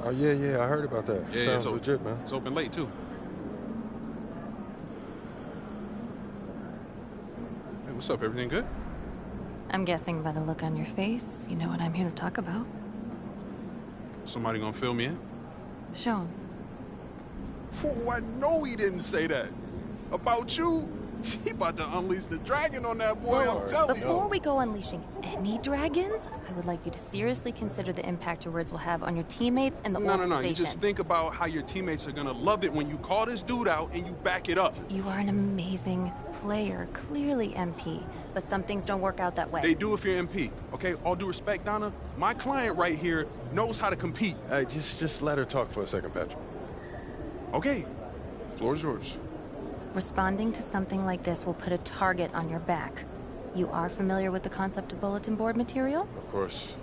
Oh, yeah, I heard about that. Yeah, Sounds legit, man. It's open late, too. Hey, what's up? Everything good? I'm guessing by the look on your face, you know what I'm here to talk about. Somebody gonna fill me in? Show 'em. Oh, I know he didn't say that. About you? He about to unleash the dragon on that boy, I'm telling you. Before we go unleashing any dragons, I would like you to seriously consider the impact your words will have on your teammates and the organization. No. You just think about how your teammates are gonna love it when you call this dude out and you back it up. You are an amazing player, clearly MP, but some things don't work out that way. They do if you're MP, okay? All due respect, Donna, my client right here knows how to compete. Hey, just let her talk for a second, Patrick. Okay, floor is yours. Responding to something like this will put a target on your back. You are familiar with the concept of bulletin board material? Of course.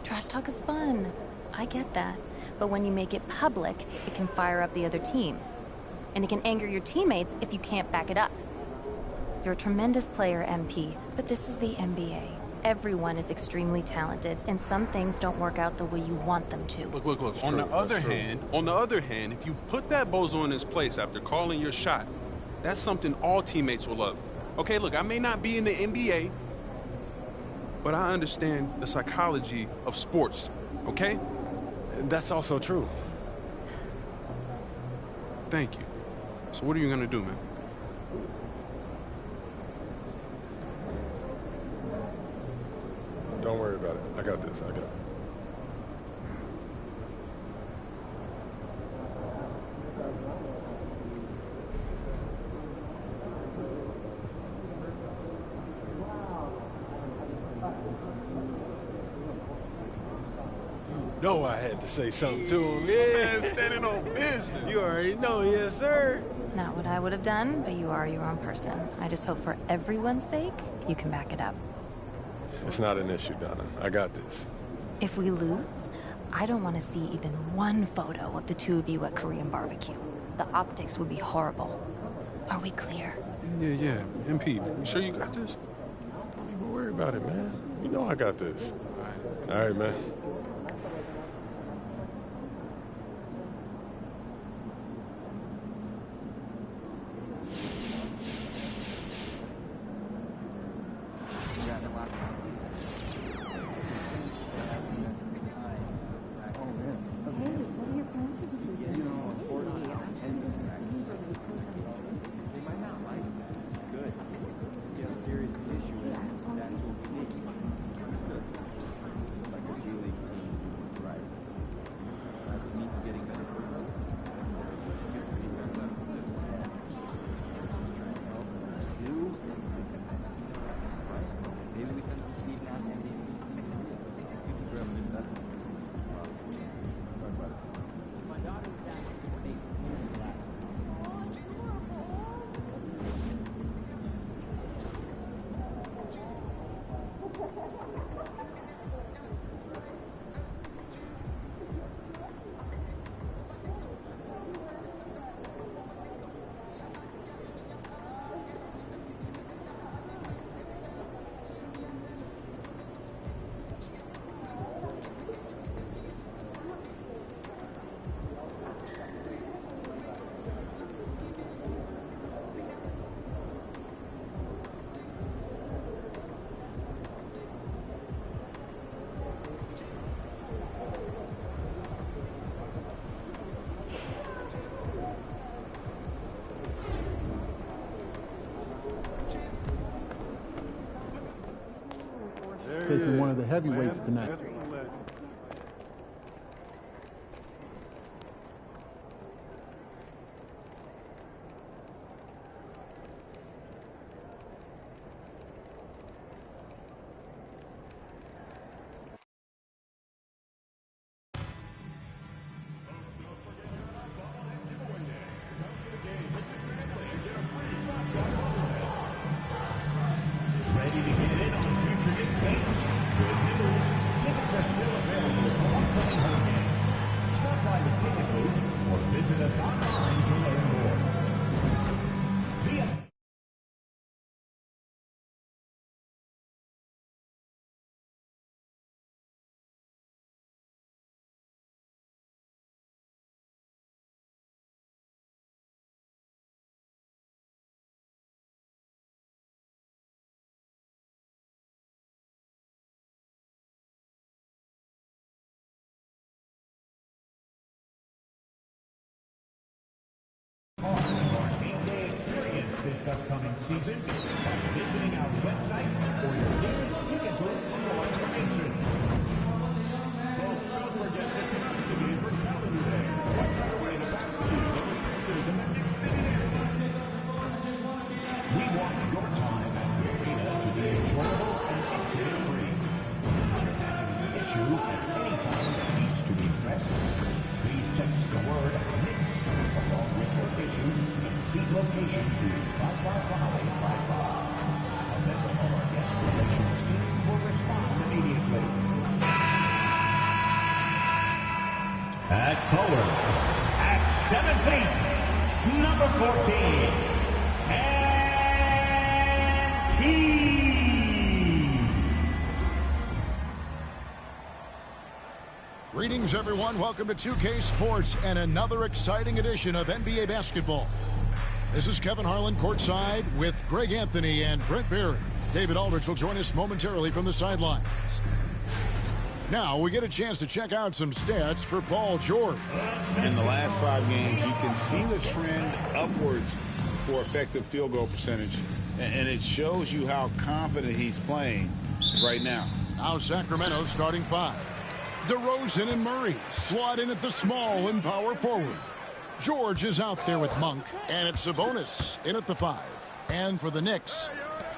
Trash talk is fun. I get that. But when you make it public, it can fire up the other team. And it can anger your teammates if you can't back it up. You're a tremendous player, MP, but this is the NBA. Everyone is extremely talented, and some things don't work out the way you want them to. Look. On the other hand, if you put that bozo in his place after calling your shot, that's something all teammates will love. Okay, look, I may not be in the NBA, but I understand the psychology of sports, okay? And that's also true. Thank you. So what are you gonna do, man? Don't worry about it. I got this. I got it. You know I had to say something to him. Man, standing on business. You already know, yes, sir. Not what I would have done, but you are your own person. I just hope for everyone's sake, you can back it up. It's not an issue, Donna. I got this. If we lose, I don't want to see even one photo of the two of you at Korean barbecue. The optics would be horrible. Are we clear? Yeah. MP, you sure you got this? Don't even worry about it, man. You know I got this. All right, man. Facing one of the heavyweights tonight. Ready to get in on future Knicks games? Good news. Tickets this upcoming season by visiting our website or your nearest ticket booth for more information. Folks, don't forget to come out to the game for Calendar Day. Right away to back the Dominic City Airport. We want your time at the arena to be enjoyable and incident-free. If you're having an issue at any time that needs to be addressed, please text the word NICS along with your issue and seat location to 55555. A member of our guest relations team will respond immediately. At forward, at 7 feet, number 14, MP. Greetings, everyone. Welcome to 2K Sports and another exciting edition of NBA basketball. This is Kevin Harlan courtside with Greg Anthony and Brent Barry. David Aldridge will join us momentarily from the sidelines. Now we get a chance to check out some stats for Paul George. In the last 5 games, you can see the trend upwards for effective field goal percentage, and it shows you how confident he's playing right now. Now Sacramento starting 5. DeRozan and Murray slot in at the small and power forward. George is out there with Monk, and it's Sabonis in at the 5. And for the Knicks,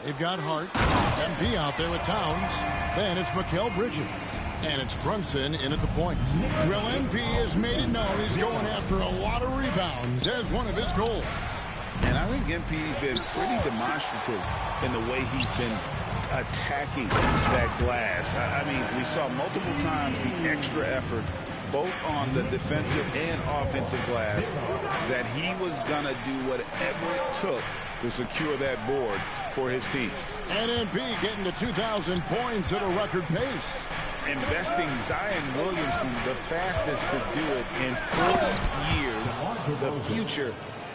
they've got Hart, MP out there with Towns. Then it's Mikal Bridges, and it's Brunson in at the point. Well, MP has made it known he's going after a lot of rebounds as one of his goals. And I think MP's been pretty demonstrative in the way he's been attacking that glass. I mean, we saw multiple times the extra effort, both on the defensive and offensive glass, that he was going to do whatever it took to secure that board for his team. And MP getting to 2,000 points at a record pace. Investing Zion Williamson, the fastest to do it in 4 years. The future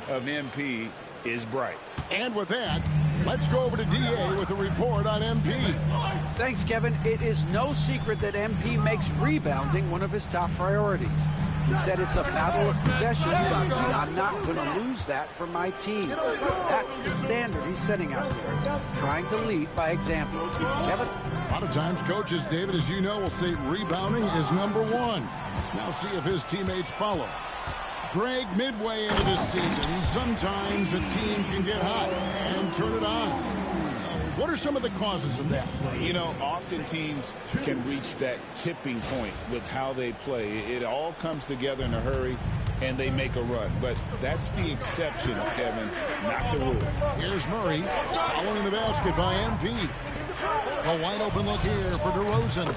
of MP is bright. And with that, let's go over to DA with a report on MP. Thanks, Kevin. It is no secret that MP makes rebounding one of his top priorities. He said it's a battle of possessions, and I'm not going to lose that for my team. That's the standard he's setting out there, trying to lead by example. Kevin? A lot of times coaches, David, as you know, will say rebounding is number 1. Let's now see if his teammates follow. Greg, midway into this season, sometimes a team can get hot and turn it on. What are some of the causes of that? You know, often teams can reach that tipping point with how they play. It all comes together in a hurry, and they make a run. But that's the exception, Kevin, not the rule. Here's Murray, following the basket by MP. A wide open look here for DeRozan.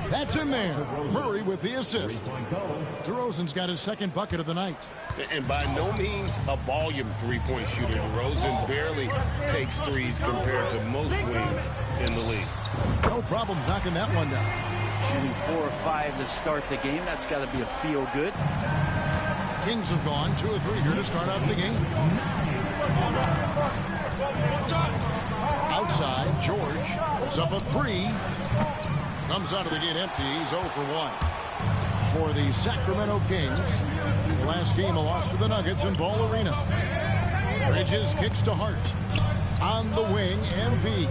That's in there. Murray with the assist. DeRozan's got his second bucket of the night. And by no means a volume three-point shooter. DeRozan barely takes threes compared to most wings in the league. No problems knocking that one down. Shooting 4 or 5 to start the game. That's got to be a feel-good. Kings have gone 2 or 3 here to start out the game. Outside, George puts up a 3. Comes out of the gate empty. He's 0 for 1. For the Sacramento Kings, the last game a loss to the Nuggets in Ball Arena. Bridges kicks to Hart. On the wing, MP.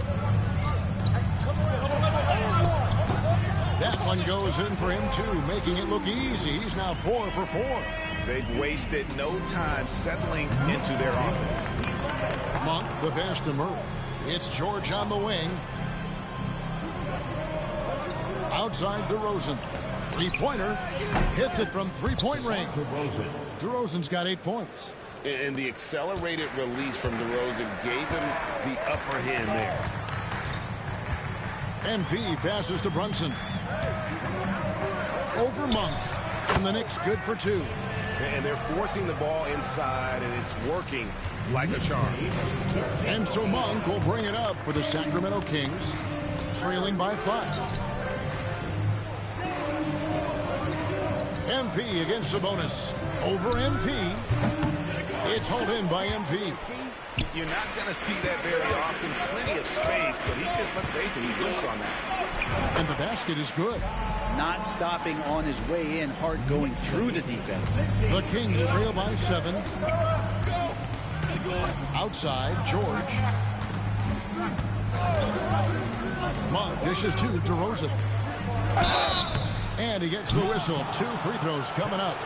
That one goes in for him, too, making it look easy. He's now 4 for 4. They've wasted no time settling into their offense. Monk, the pass to Murray. It's George on the wing. Outside DeRozan. Three-pointer. Hits it from three-point range. DeRozan's got 8 points. And the accelerated release from DeRozan gave him the upper hand there. MP passes to Brunson. Over Monk. And the Knicks good for 2. And they're forcing the ball inside, and it's working like a charm. And so Monk will bring it up for the Sacramento Kings, trailing by 5. MP against Sabonis. Over MP. It's hauled in by MP. You're not going to see that very often. Plenty of space, but he just, let's face it, he whiffs on that. And the basket is good. Not stopping on his way in. Hart going through the defense. The Kings trail by 7. Outside, George. Monk dishes to DeRozan. And he gets the whistle. 2 free throws coming up.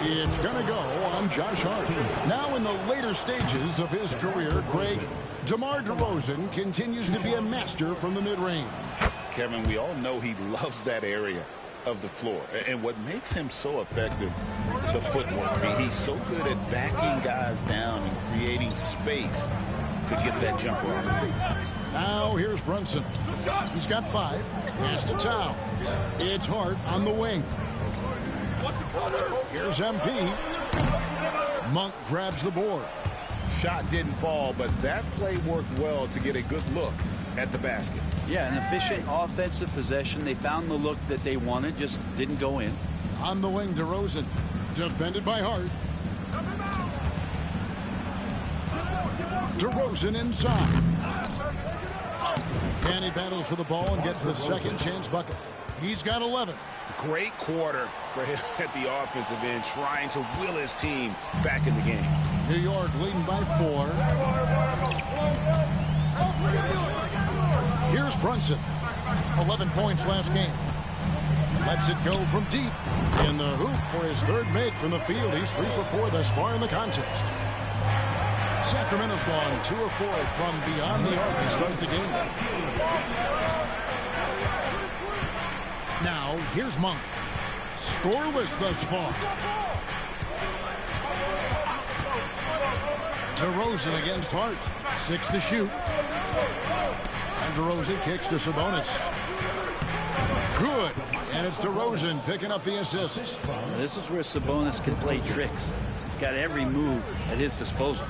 It's going to go on Josh Hart. Now in the later stages of his career, Craig, DeMar DeRozan continues to be a master from the mid-range. Kevin, we all know he loves that area of the floor. And what makes him so effective, the footwork. I mean, he's so good at backing guys down and creating space to get that jumper off. Now here's Brunson. He's got 5. Pass to Towns. It's Hart on the wing. Here's MP. Monk grabs the board. Shot didn't fall, but that play worked well to get a good look at the basket. Yeah, an efficient offensive possession. They found the look that they wanted, just didn't go in. On the wing, DeRozan. Defended by Hart. DeRozan inside. And he battles for the ball and gets the second chance bucket. He's got 11. Great quarter for him at the offensive end, trying to will his team back in the game. New York leading by 4. Here's Brunson. 11 points last game. Lets it go from deep. In the hoop for his 3rd make from the field. He's 3 for 4 thus far in the contest. Sacramento's gone 2 of 4 from beyond the arc to start the game. Now, here's Monk. Scoreless thus far. DeRozan against Hart. 6 to shoot. And DeRozan kicks to Sabonis. Good. And it's DeRozan picking up the assist. This is where Sabonis can play tricks. He's got every move at his disposal.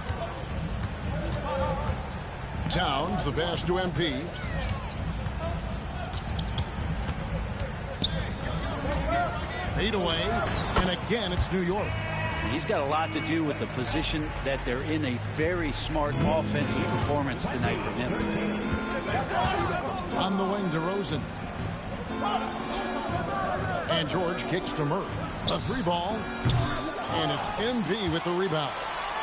Towns, the pass to MP. Fade away. And again, it's New York. He's got a lot to do with the position that they're in. A very smart offensive performance tonight from him. On the wing, DeRozan. And George kicks to Murray. A 3-ball. And it's MV with the rebound.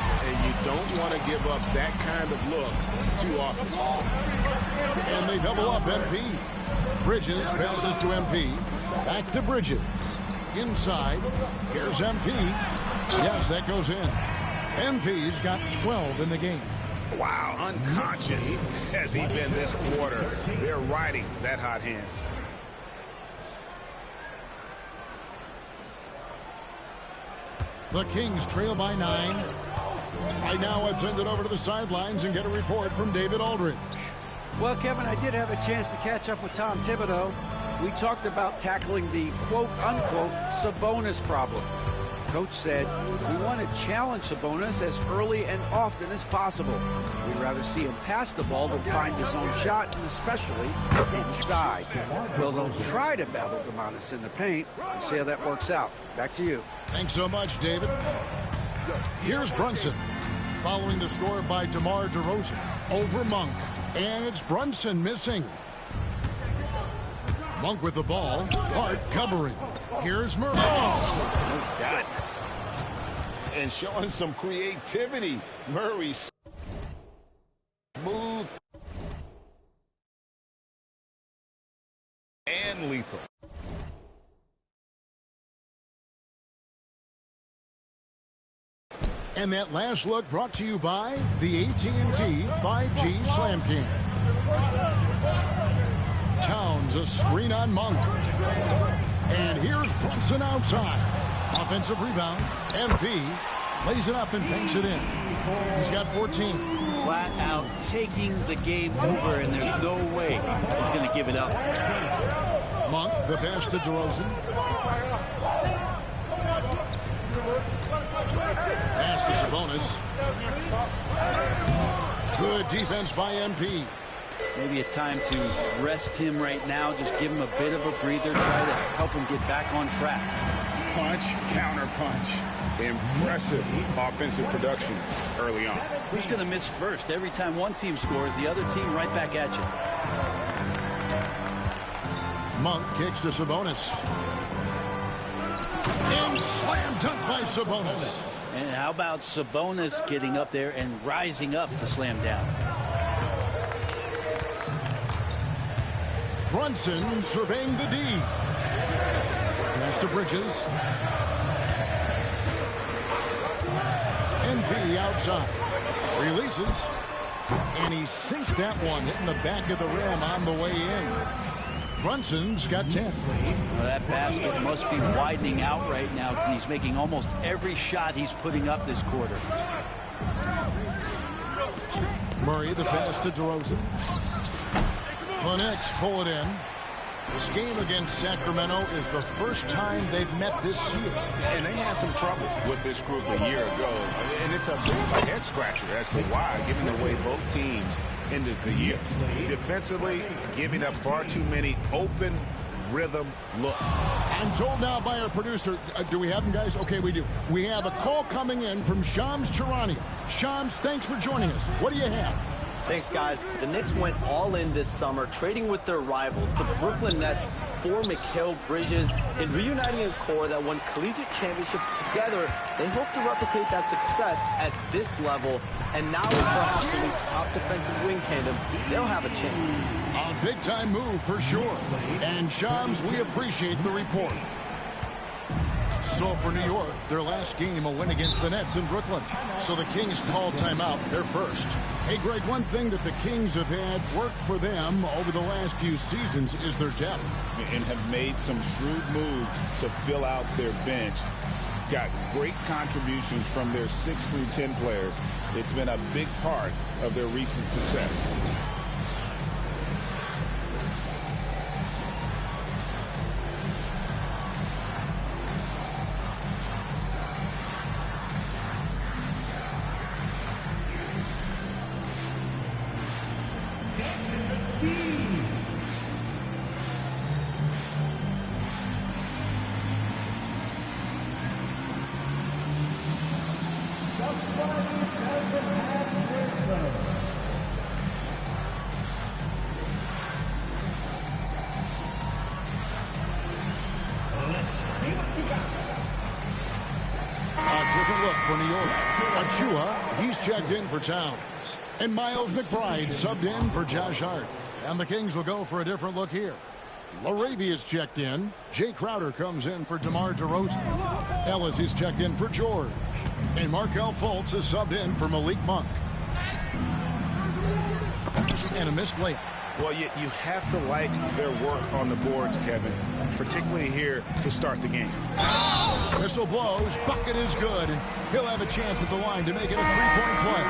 And you don't want to give up that kind of look too often. And they double up MP. Bridges passes to MP. Back to Bridges. Inside. Here's MP. Yes, that goes in. MP's got 12 in the game. Wow, unconscious has he been this quarter. They're riding that hot hand. The Kings trail by 9. Right now, let's send it over to the sidelines and get a report from David Aldridge. Well, Kevin, I did have a chance to catch up with Tom Thibodeau. We talked about tackling the quote-unquote Sabonis problem. Coach said, we want to challenge Sabonis as early and often as possible. We'd rather see him pass the ball than find his own shot, and especially inside. Well, they'll try to battle Domantas in the paint and see how that works out. Back to you. Thanks so much, David. Here's Brunson, following the score by DeMar DeRozan over Monk. And it's Brunson missing. Monk with the ball. Hart covering. Here's Murray. Oh, goodness. And showing some creativity. Murray smooth and lethal. And that last look brought to you by the AT&T 5G Slam Cam. Towns a screen on Monk. And here's Brunson outside. Offensive rebound. MP lays it up and banks it in. He's got 14. Flat out taking the game over, and there's no way he's going to give it up. Monk, the pass to DeRozan. Pass to Sabonis. Good defense by MP. Maybe a time to rest him right now. Just give him a bit of a breather. Try to help him get back on track. Punch, counter punch. Impressive offensive production early on. Who's going to miss first? Every time one team scores, the other team right back at you. Monk kicks to Sabonis. And slam dunk by Sabonis. And how about Sabonis getting up there and rising up to slam down? Brunson surveying the D. Pass to Bridges. NP outside. Releases. And he sinks that one, hitting the back of the rim on the way in. Brunson's got 10. Well, that basket must be widening out right now. He's making almost every shot he's putting up this quarter. Murray, the pass to DeRozan. The Knicks pull it in. This game against Sacramento is the first time they've met this year. And they had some trouble with this group a year ago. And it's a bit of a head-scratcher as to why, given the way both teams ended the year. Defensively, giving up far too many open rhythm looks. I'm told now by our producer, do we have him, guys? Okay, we do. We have a call coming in from Shams Charania. Shams, thanks for joining us. What do you have? Thanks, guys. The Knicks went all in this summer, trading with their rivals, the Brooklyn Nets, for Mikal Bridges, and reuniting a core that won collegiate championships together. They hope to replicate that success at this level, and now with perhaps the league's top defensive wing tandem, they'll have a chance. A big-time move for sure. And Shams, we appreciate the report. So for New York, their last game, a win against the Nets in Brooklyn. So the Kings call timeout, their first. Hey, Greg, one thing that the Kings have had work for them over the last few seasons is their depth. And have made some shrewd moves to fill out their bench. Got great contributions from their 6 through 10 players. It's been a big part of their recent success. For New York, Achua, he's checked in for Towns. And Miles McBride subbed in for Josh Hart. And the Kings will go for a different look here. LaRavia's checked in. Jay Crowder comes in for DeMar DeRozan. Ellis is checked in for George. And Markelle Fultz is subbed in for Malik Monk. And a missed layup. Well, you have to like their work on the boards, Kevin, particularly here to start the game. Whistle blows, bucket is good, and he'll have a chance at the line to make it a three-point play.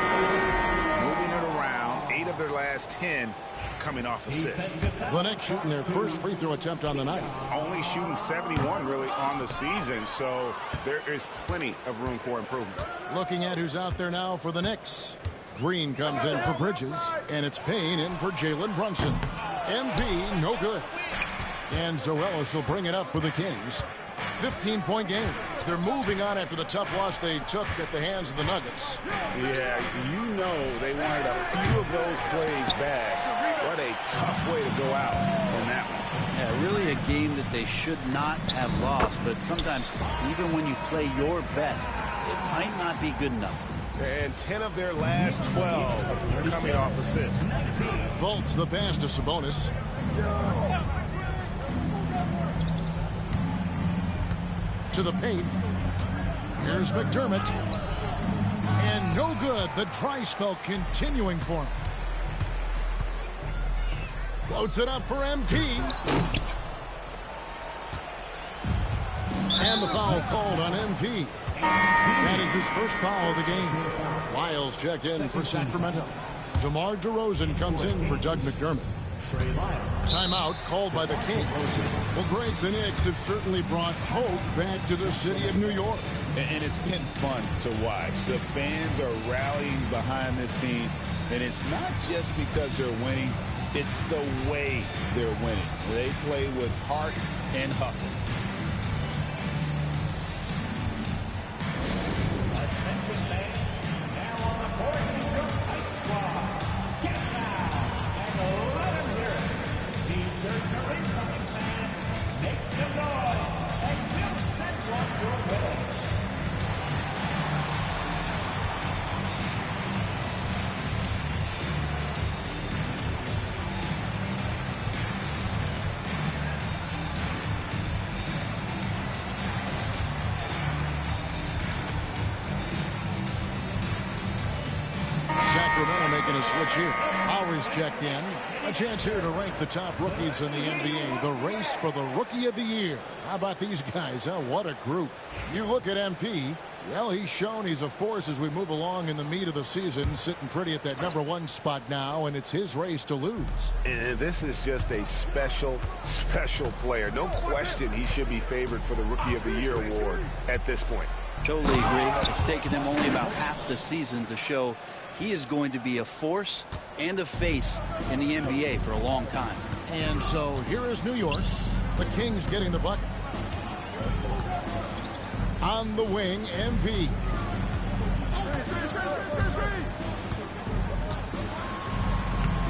Moving it around, 8 of their last 10 coming off assists. The Knicks shooting their first free throw attempt on the night. Only shooting 71 really on the season, so there is plenty of room for improvement. Looking at who's out there now for the Knicks. Green comes in for Bridges, and it's Payne in for Jalen Brunson. MP, no good. And Zoelis will bring it up with the Kings. 15-point game. They're moving on after the tough loss they took at the hands of the Nuggets. Yeah, you know they wanted a few of those plays back. What a tough way to go out in that one. Yeah, really a game that they should not have lost, but sometimes even when you play your best, it might not be good enough. And 10 of their last 12 coming off assists. Fultz the pass to Sabonis. To the paint. Here's McDermott. And no good. The dry spell continuing for him. Floats it up for MP. And the foul called on MP. That is his first foul of the game. Lyles check in for Sacramento. DeMar DeRozan comes in for Doug McDermott. Timeout called by the Kings. Well, Greg, the Knicks have certainly brought hope back to the city of New York. And it's been fun to watch. The fans are rallying behind this team. And it's not just because they're winning. It's the way they're winning. They play with heart and hustle. making a switch here. Lowry's checked in. A chance here to rank the top rookies in the NBA. The race for the Rookie of the Year. How about these guys? Huh? What a group. You look at MP. Well, he's shown he's a force as we move along in the meat of the season, sitting pretty at that #1 spot now, and it's his race to lose. And this is just a special, special player. No question he should be favored for the Rookie of the Year award at this point. Totally agree. It's taken him only about half the season to show he is going to be a force and a face in the NBA for a long time. And so here is New York. The Kings getting the bucket. On the wing, MP.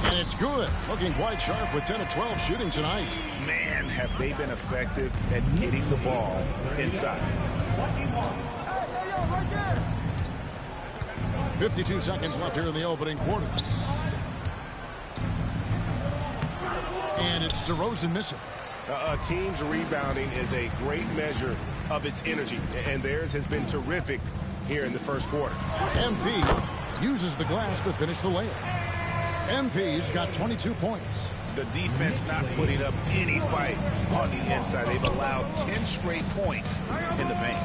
And it's good. Looking quite sharp with 10 of 12 shooting tonight. Man, have they been effective at getting the ball inside. 52 seconds left here in the opening quarter. And it's DeRozan missing. A team's rebounding is a great measure of its energy, and theirs has been terrific here in the first quarter. MP uses the glass to finish the layup. MP's got 22 points. The defense not putting up any fight on the inside. They've allowed 10 straight points in the paint.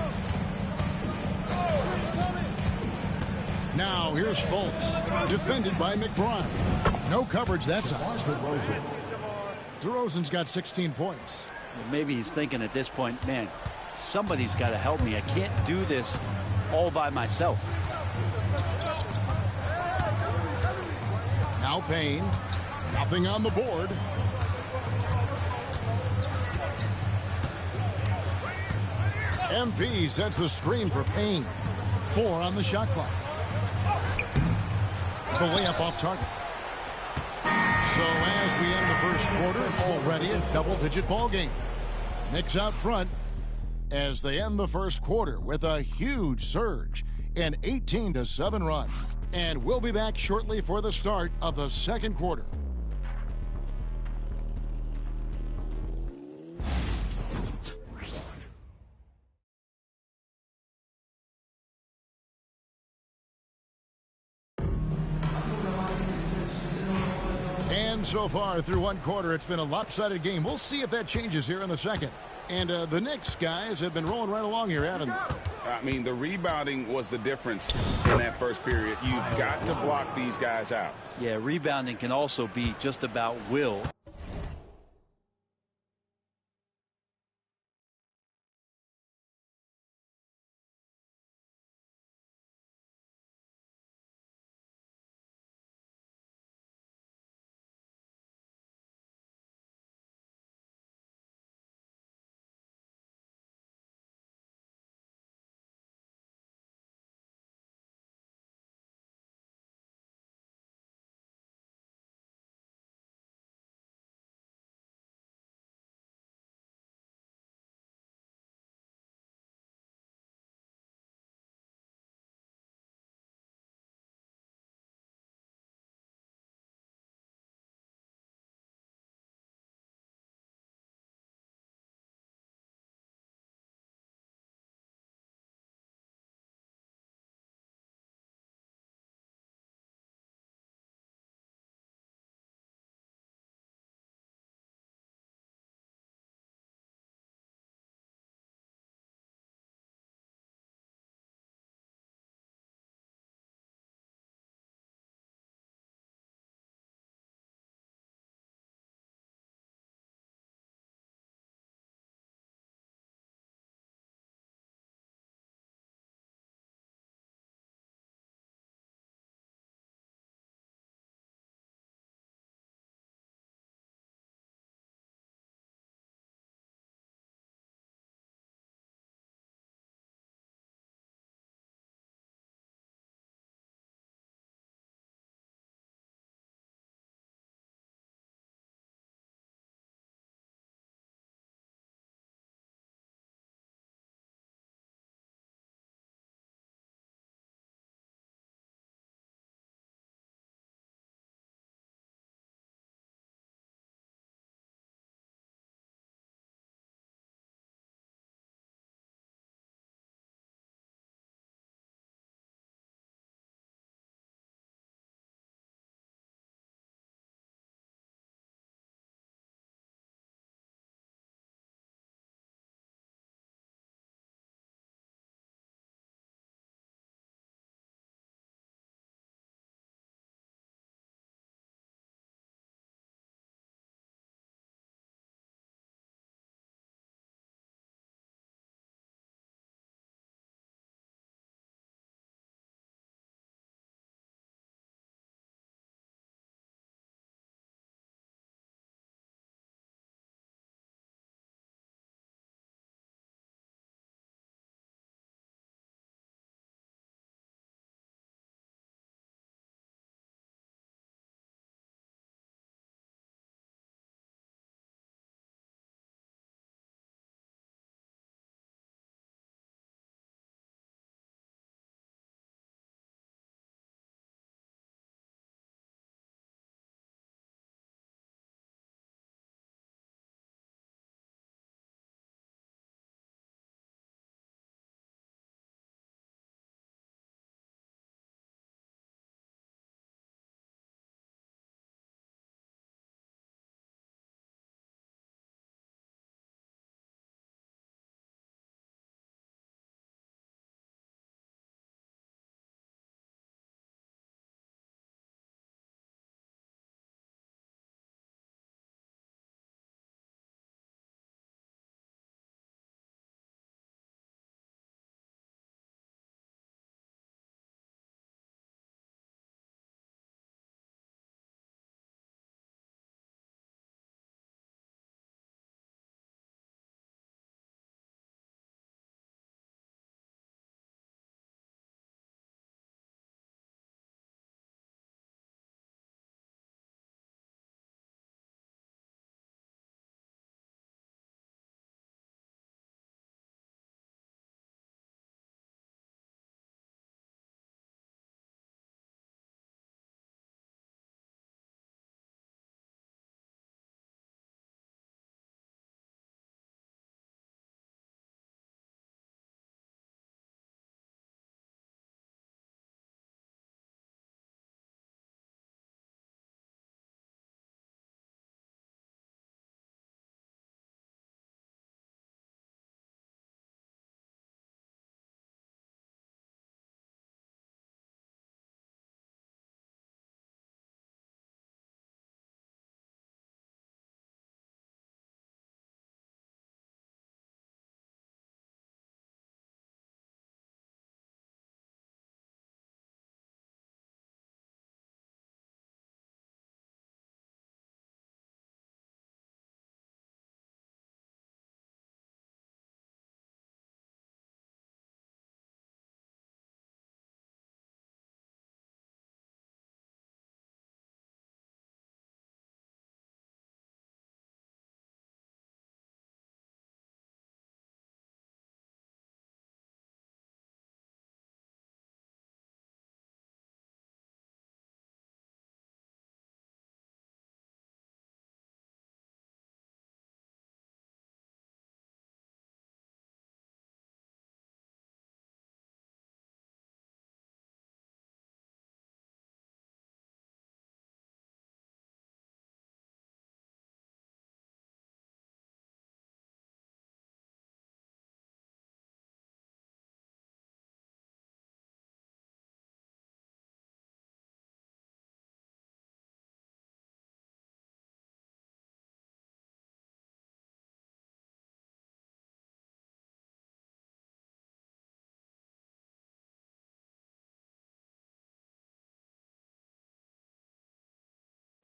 Now here's Fultz, defended by McBride. No coverage that side. DeRozan's got 16 points. Well, maybe he's thinking at this point, man, somebody's got to help me. I can't do this all by myself. Now Payne. Nothing on the board. MP sets the screen for Payne. 4 on the shot clock. The layup off target. So as we end the first quarter, already a double-digit ball game. Knicks out front as they end the first quarter with a huge surge, an 18-7 run. And we'll be back shortly for the start of the second quarter. And so far through one quarter, it's been a lopsided game. We'll see if that changes here in the second. And the Knicks guys have been rolling right along here, haven't they? I mean, the rebounding was the difference in that first period. You've got to block these guys out. Yeah, rebounding can also be just about will.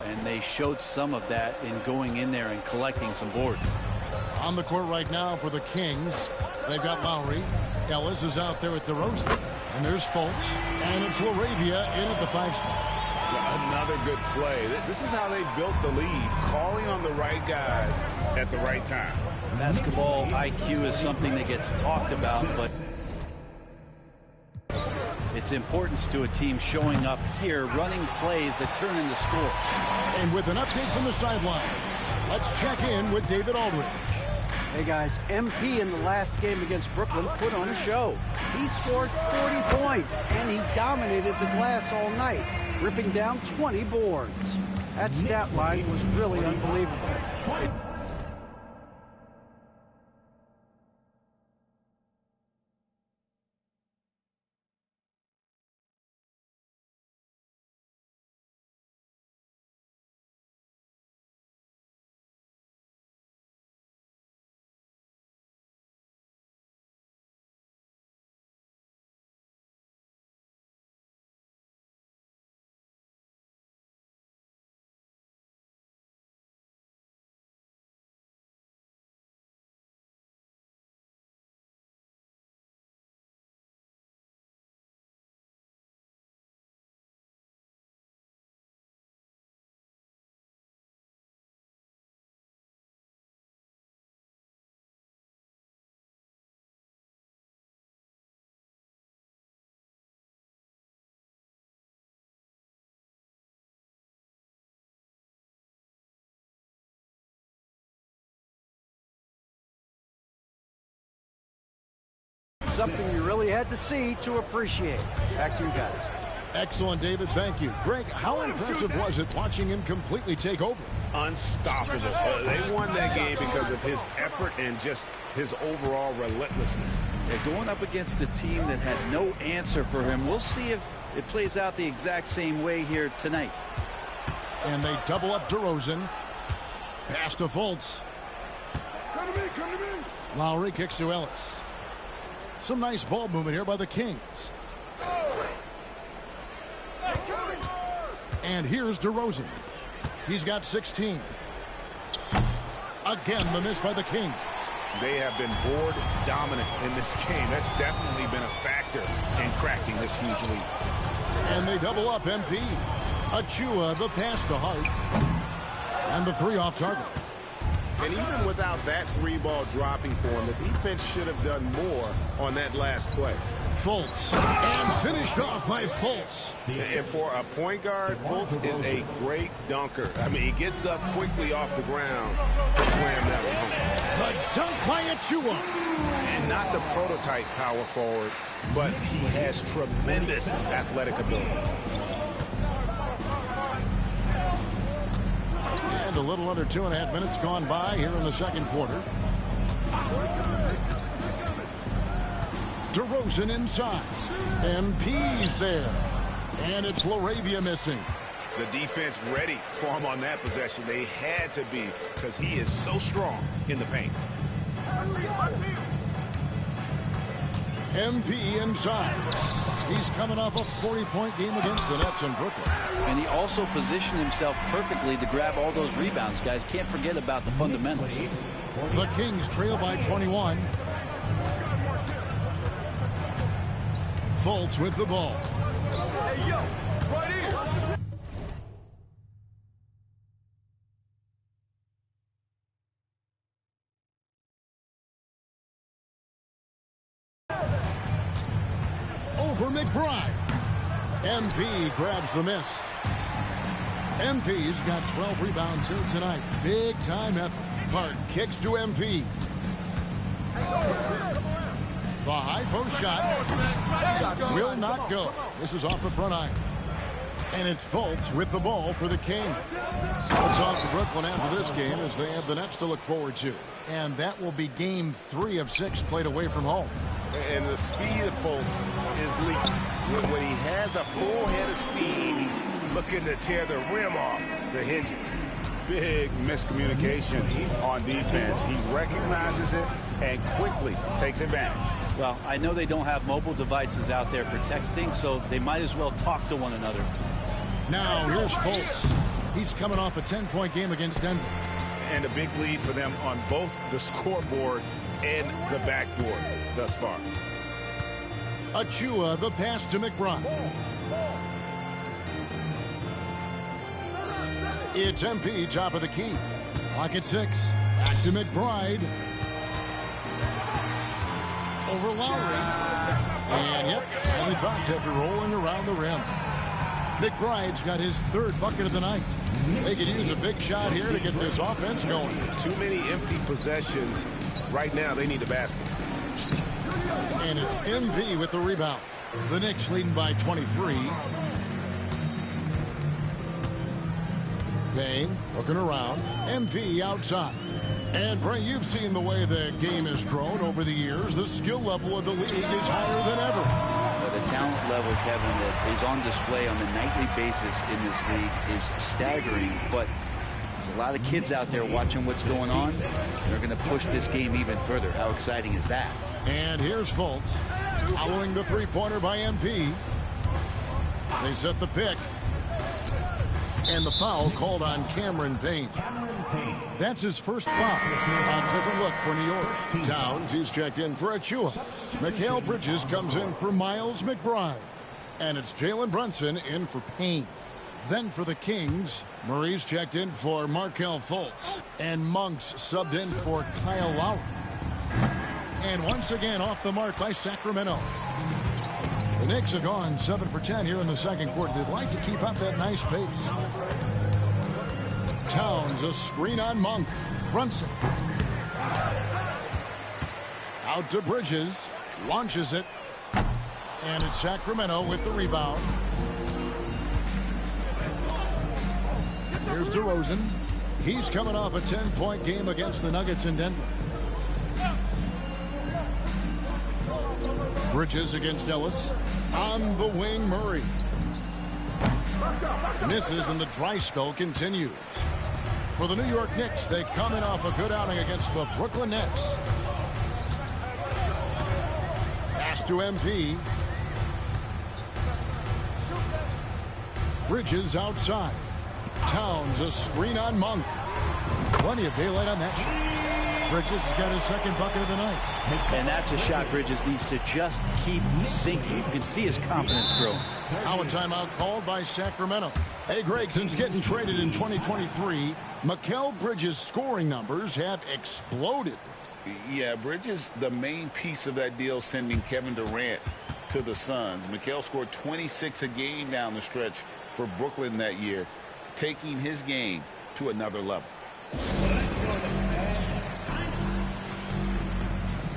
And they showed some of that in going in there and collecting some boards. On the court right now for the Kings, they've got Lowry. Ellis is out there at DeRozan. And there's Fultz. And it's LaRavia in at the 5 spot. Another good play. This is how they built the lead, calling on the right guys at the right time. Basketball IQ is something that gets talked about, but its importance to a team showing up here, running plays that turn into scores. And with an update from the sideline, let's check in with David Aldridge. Hey guys, MP in the last game against Brooklyn put on a show. He scored 40 points and he dominated the glass all night, ripping down 20 boards. That stat line was really unbelievable. Something you really had to see to appreciate. Back to you guys. Excellent, David. Thank you. Greg, how impressive was it watching him completely take over? Unstoppable. They won that game because of his effort and just his overall relentlessness. They're going up against a team that had no answer for him. We'll see if it plays out the exact same way here tonight. And they double up DeRozan. Pass to Fultz. Come to me, come to me. Lowry kicks to Ellis. Some nice ball movement here by the Kings. And here's DeRozan. He's got 16. Again, the miss by the Kings. They have been board dominant in this game. That's definitely been a factor in cracking this huge lead. And they double up MP. Achua, the pass to Hart. And the 3 off target. And even without that 3-ball dropping for him, the defense should have done more on that last play. Fultz. And finished off by Fultz. And for a point guard, Fultz is a great dunker. I mean, he gets up quickly off the ground to slam that one home. The dunk by Achua. And not the prototype power forward, but he has tremendous athletic ability. And a little under 2.5 minutes gone by here in the second quarter. DeRozan inside. MP's there. And it's LaRavia missing. The defense ready for him on that possession. They had to be because he is so strong in the paint. MP inside. He's coming off a 40-point game against the Nets in Brooklyn. And he also positioned himself perfectly to grab all those rebounds, guys. Can't forget about the fundamentals. The Kings trail by 21. Fultz with the ball. Hey, yo, right here. Over McBride. MP grabs the miss. MP's got 12 rebounds here tonight. Big time effort. Hart kicks to MP. The high post shot will not go. This is off the front iron. And it's Fultz with the ball for the Kings. It's on to Brooklyn after this game as they have the Nets to look forward to. And that will be game 3 of 6 played away from home. And the speed of Fultz is leaping. When he has a full head of steam, he's looking to tear the rim off the hinges. Big miscommunication on defense. He recognizes it and quickly takes advantage. Well, I know they don't have mobile devices out there for texting, so they might as well talk to one another. Now here's Fultz. He's coming off a 10-point game against Denver. And a big lead for them on both the scoreboard and the backboard thus far. Achua, the pass to McBride. It's MP, top of the key. Clock at 6. Back to McBride. Over Lowry. And yep, finally dropped after rolling around the rim. McBride's got his 3rd bucket of the night. They could use a big shot here to get this offense going. Too many empty possessions. Right now, they need a basket. And it's MP with the rebound. The Knicks leading by 23. Payne looking around. MP outside. And Bray, you've seen the way the game has grown over the years. The skill level of the league is higher than ever. The talent level, Kevin, that is on display on a nightly basis in this league is staggering. But there's a lot of kids out there watching what's going on. They're going to push this game even further. How exciting is that? And here's Fultz following the three-pointer by MP. They set the pick. And the foul called on Cameron Payne. That's his first foul. A different look for New York. Towns, he's checked in for Achua. Mikal Bridges comes in for Miles McBride. And it's Jalen Brunson in for Payne. Then for the Kings, Murray's checked in for Markelle Fultz. And Monk's subbed in for Kyle Lowry. And once again off the mark by Sacramento. The Knicks are gone 7 for 10 here in the second quarter. They'd like to keep up that nice pace. Towns, a screen on Monk. Brunson. Out to Bridges. Launches it. And it's Sacramento with the rebound. Here's DeRozan. He's coming off a 10-point game against the Nuggets in Denver. Bridges against Ellis. On the wing, Murray. Misses and the dry spell continues. For the New York Knicks, they come in off a good outing against the Brooklyn Nets. Pass to MP. Bridges outside. Towns, a screen on Monk. Plenty of daylight on that shot. Bridges has got his 2nd bucket of the night. And that's a shot Bridges needs to just keep sinking. You can see his confidence grow. Now a timeout called by Sacramento. Hey, Greg, since getting traded in 2023, Mikal Bridges' scoring numbers have exploded. Yeah, Bridges, the main piece of that deal, sending Kevin Durant to the Suns. Mikal scored 26 a game down the stretch for Brooklyn that year, taking his game to another level.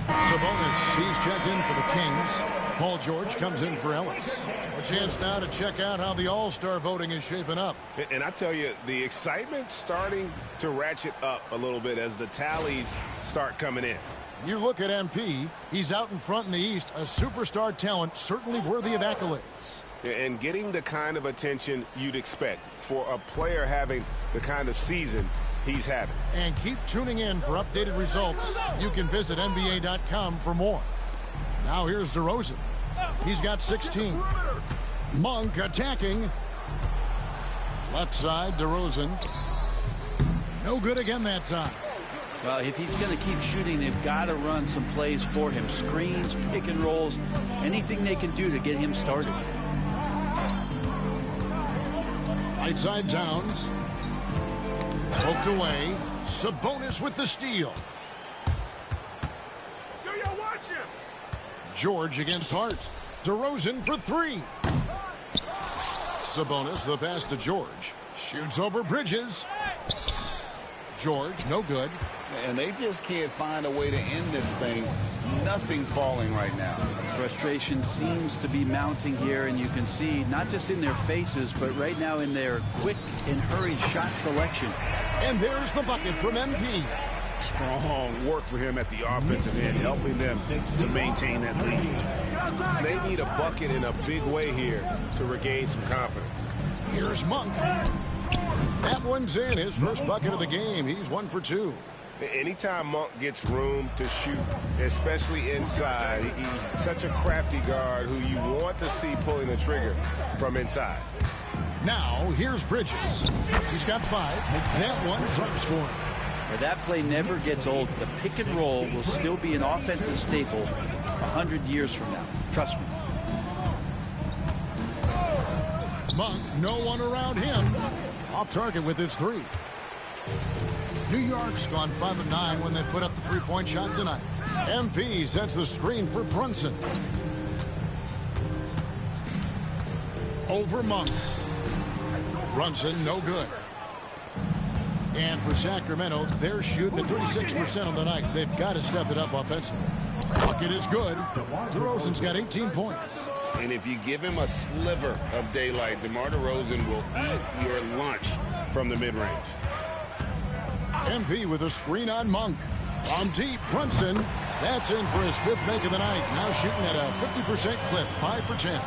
Sabonis, he's checked in for the Kings. Paul George comes in for Ellis. A chance now to check out how the All-Star voting is shaping up. And I tell you, the excitement's starting to ratchet up a little bit as the tallies start coming in. You look at MP, he's out in front in the East, a superstar talent, certainly worthy of accolades. And getting the kind of attention you'd expect for a player having the kind of season he's having. And keep tuning in for updated results. You can visit NBA.com for more. Now here's DeRozan. He's got 16. Monk attacking. Left side, DeRozan. No good again that time. Well, if he's going to keep shooting, they've got to run some plays for him. Screens, pick and rolls, anything they can do to get him started. Right side, Towns. Poked away. Sabonis with the steal. George against Hart. DeRozan for 3. Sabonis, the pass to George. Shoots over Bridges. George, no good. And they just can't find a way to end this thing. Nothing falling right now. Frustration seems to be mounting here, and you can see not just in their faces, but right now in their quick and hurried shot selection. And there's the bucket from MP. Strong work for him at the offensive end, helping them to maintain that lead. They need a bucket in a big way here to regain some confidence. Here's Monk. That one's in, his first bucket of the game. He's 1 for 2. Anytime Monk gets room to shoot, especially inside, he's such a crafty guard who you want to see pulling the trigger from inside. Now, here's Bridges. He's got 5. That one drops for him. Now, that play never gets old. The pick and roll will still be an offensive staple 100 years from now. Trust me. Monk, no one around him. Off target with his 3. New York's gone 5 of 9 when they put up the 3-point shot tonight. MP sets the screen for Brunson. Over Monk. Brunson, no good. And for Sacramento, they're shooting at 36% on the night. They've got to step it up offensively. Bucket is good. DeRozan's got 18 points. And if you give him a sliver of daylight, DeMar DeRozan will eat your lunch from the mid-range. MP with a screen on Monk. From deep, Brunson. That's in for his 5th make of the night. Now shooting at a 50% clip, 5 for 10.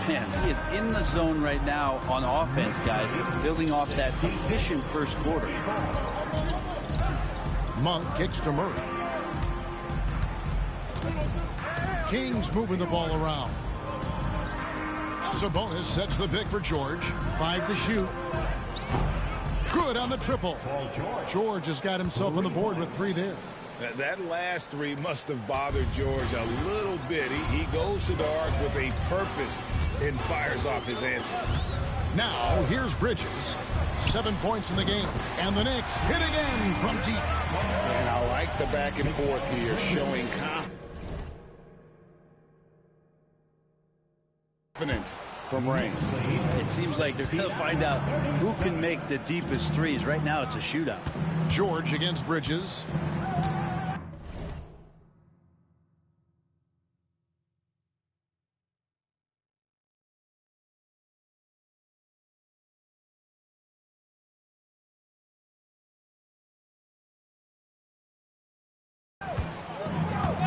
Man, he is in the zone right now on offense, guys, building off that efficient first quarter. Monk kicks to Murray. Kings moving the ball around. Sabonis sets the pick for George. 5 to shoot. Good on the triple. George has got himself on the board with 3 there. That last 3 must have bothered George a little bit. He goes to the arc with a purpose and fires off his answer. Now, here's Bridges. 7 points in the game. And the Knicks hit again from deep. And I like the back and forth here, showing confidence from range. It seems like they're going to find out who can make the deepest threes. Right now, it's a shootout. George against Bridges.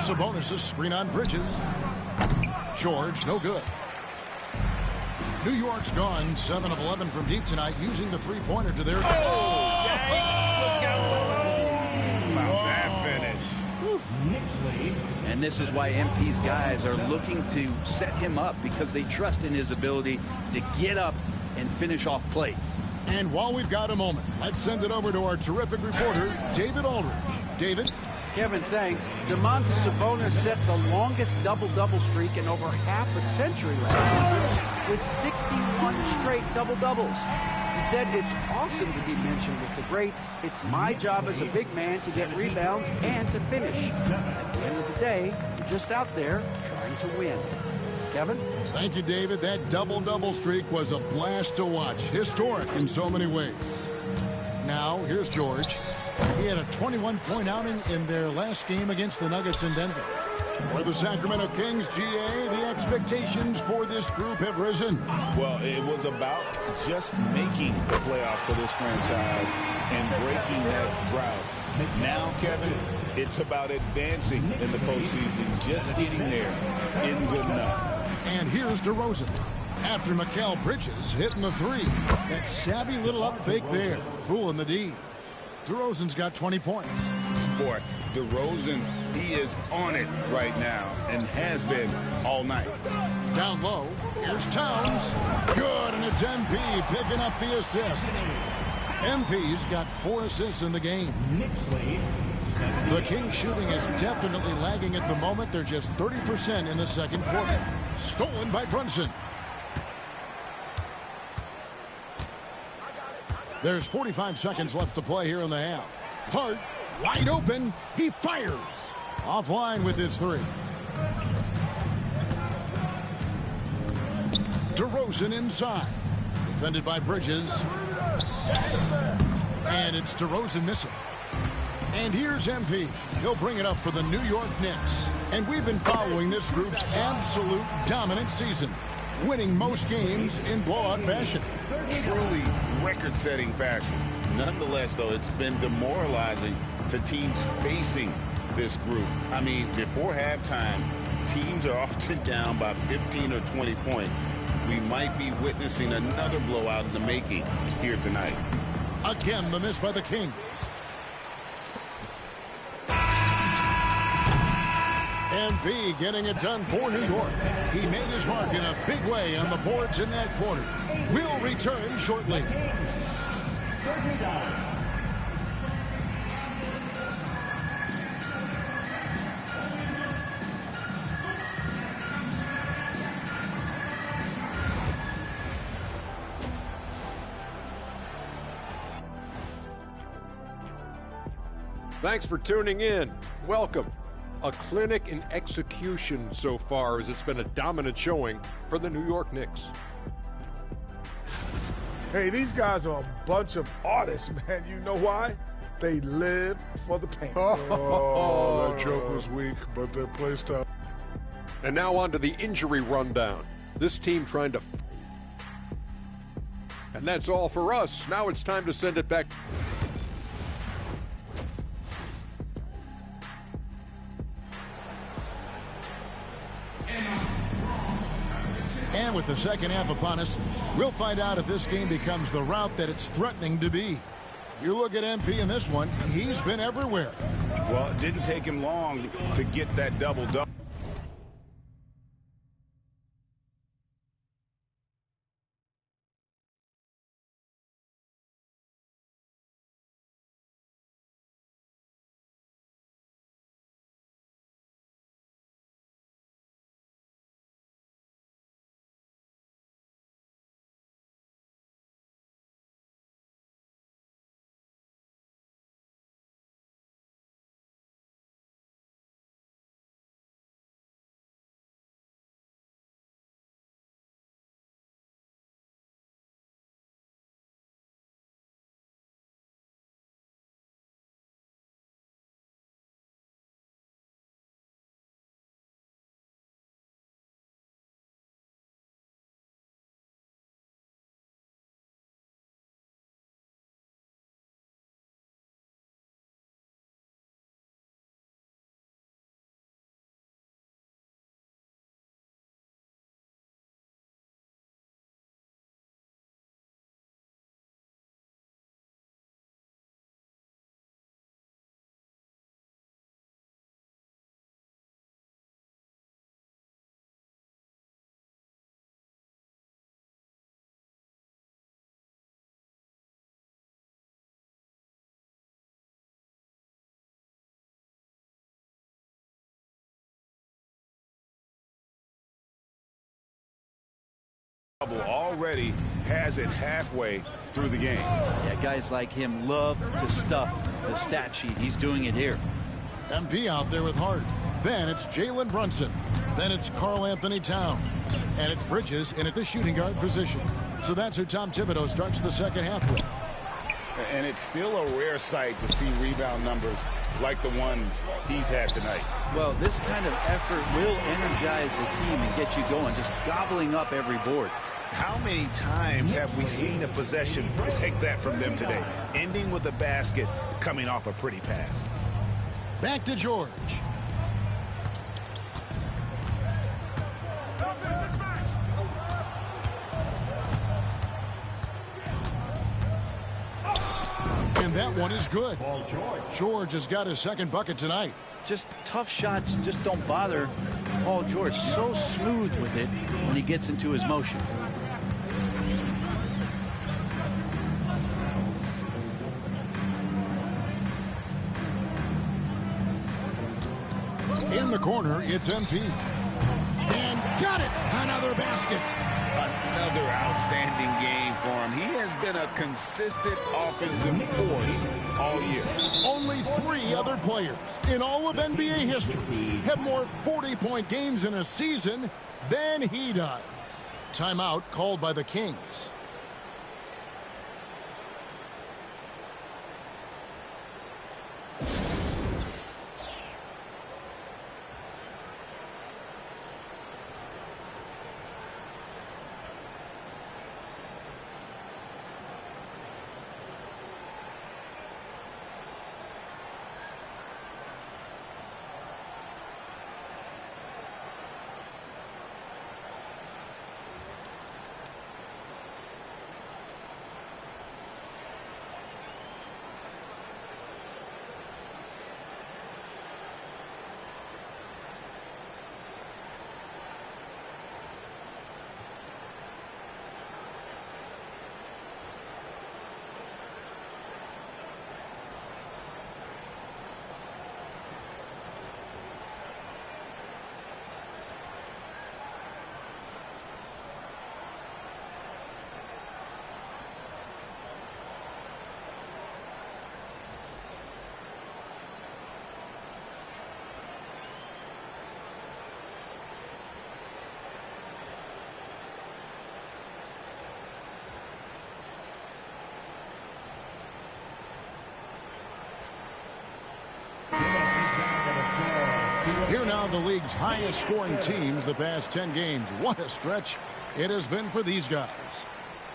Sabonis' screen on Bridges. George, no good. New York's gone 7 of 11 from deep tonight, using the 3-pointer to their... Oh, yikes, look out below. Wow, that finish. And this is why MP's guys are looking to set him up, because they trust in his ability to get up and finish off plays. And while we've got a moment, let's send it over to our terrific reporter, David Aldridge. David? Kevin, thanks. Domantas Sabonis set the longest double-double streak in over half a century last year with 61 straight double-doubles. He said, "It's awesome to be mentioned with the greats. It's my job as a big man to get rebounds and to finish. At the end of the day, you're just out there trying to win." Kevin? Thank you, David. That double-double streak was a blast to watch. Historic in so many ways. Now, here's George. He had a 21-point outing in their last game against the Nuggets in Denver. For the Sacramento Kings, GA, the expectations for this group have risen. Well, it was about just making the playoffs for this franchise and breaking that drought. Now, Kevin, it's about advancing in the postseason, just getting there isn't good enough. And here's DeRozan. After Mikal Bridges hitting the 3. That savvy little up fake there, fooling the D. DeRozan's got 20 points. Boy, DeRozan, he is on it right now and has been all night. Down low, here's Towns. Good, and it's MP picking up the assist. MP's got 4 assists in the game. The Kings shooting is definitely lagging at the moment. They're just 30% in the second quarter. Stolen by Brunson. There's 45 seconds left to play here in the half. Hart, wide open. He fires. Offline with his 3. DeRozan inside. Defended by Bridges. And it's DeRozan missing. And here's MP. He'll bring it up for the New York Knicks. And we've been following this group's absolute dominant season, winning most games in blowout fashion. Truly record-setting fashion. Nonetheless, though, it's been demoralizing to teams facing this group. I mean, before halftime, teams are often down by 15 or 20 points. We might be witnessing another blowout in the making here tonight. Again, the miss by the Kings. MP getting it done for New York. He made his mark in a big way on the boards in that quarter. We'll return shortly. Thanks for tuning in. Welcome. A clinic in execution so far, as it's been a dominant showing for the New York Knicks. Hey, these guys are a bunch of artists, man. You know why? They live for the paint. Oh, that joke was weak, but their play style. And now on to the injury rundown. This team trying to... And that's all for us. Now it's time to send it back... And with the second half upon us, we'll find out if this game becomes the route that it's threatening to be. You look at MP in this one, he's been everywhere. Well, it didn't take him long to get that double-double. Already has it halfway through the game. Yeah, guys like him love to stuff the stat sheet. He's doing it here. MP out there with Hart. Then it's Jalen Brunson. Then it's Karl Anthony Towns. And it's Bridges in at the shooting guard position. So that's who Tom Thibodeau starts the second half with. And it's still a rare sight to see rebound numbers like the ones he's had tonight. Well, this kind of effort will energize the team and get you going, just gobbling up every board. How many times have we seen a possession like that from them today, ending with a basket coming off a pretty pass? Back to George. And that one is good. George has got his second bucket tonight. Just tough shots just don't bother Paul George. So smooth with it when he gets into his motion. In the corner, it's MP. And got it! Another basket. Another outstanding game for him. He has been a consistent offensive force all year. Only 3 other players in all of NBA history have more 40-point games in a season than he does. Timeout called by the Kings. one of the league's highest scoring teams the past 10 games. What a stretch it has been for these guys.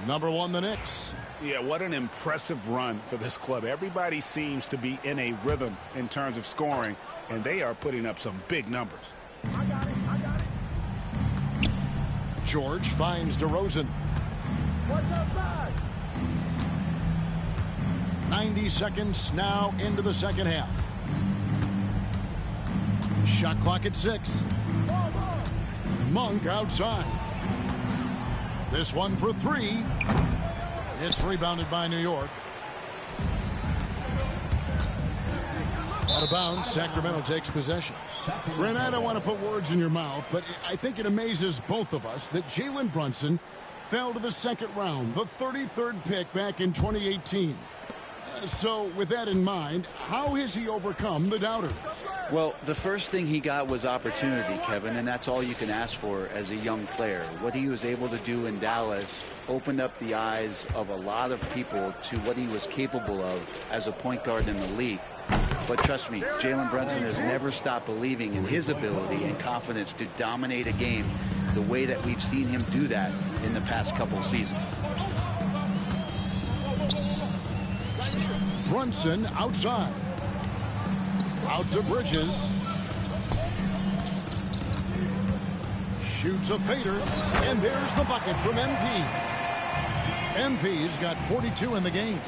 Number 1, the Knicks. Yeah, what an impressive run for this club. Everybody seems to be in a rhythm in terms of scoring, and they are putting up some big numbers. I got it. George finds DeRozan. Watch outside. 90 seconds now into the second half. Shot clock at 6. Monk outside. This one for 3. It's rebounded by New York. Out of bounds, Sacramento takes possession. Brent, I don't want to put words in your mouth, but I think it amazes both of us that Jalen Brunson fell to the second round, the 33rd pick back in 2018. So with that in mind, how has he overcome the doubters? Well, the first thing he got was opportunity, Kevin, and that's all you can ask for as a young player. What he was able to do in Dallas opened up the eyes of a lot of people to what he was capable of as a point guard in the league. But trust me, Jalen Brunson has never stopped believing in his ability and confidence to dominate a game the way that we've seen him do that in the past couple of seasons. Brunson outside. Out to Bridges. Shoots a fader, and there's the bucket from MP. MP's got 42 in the game.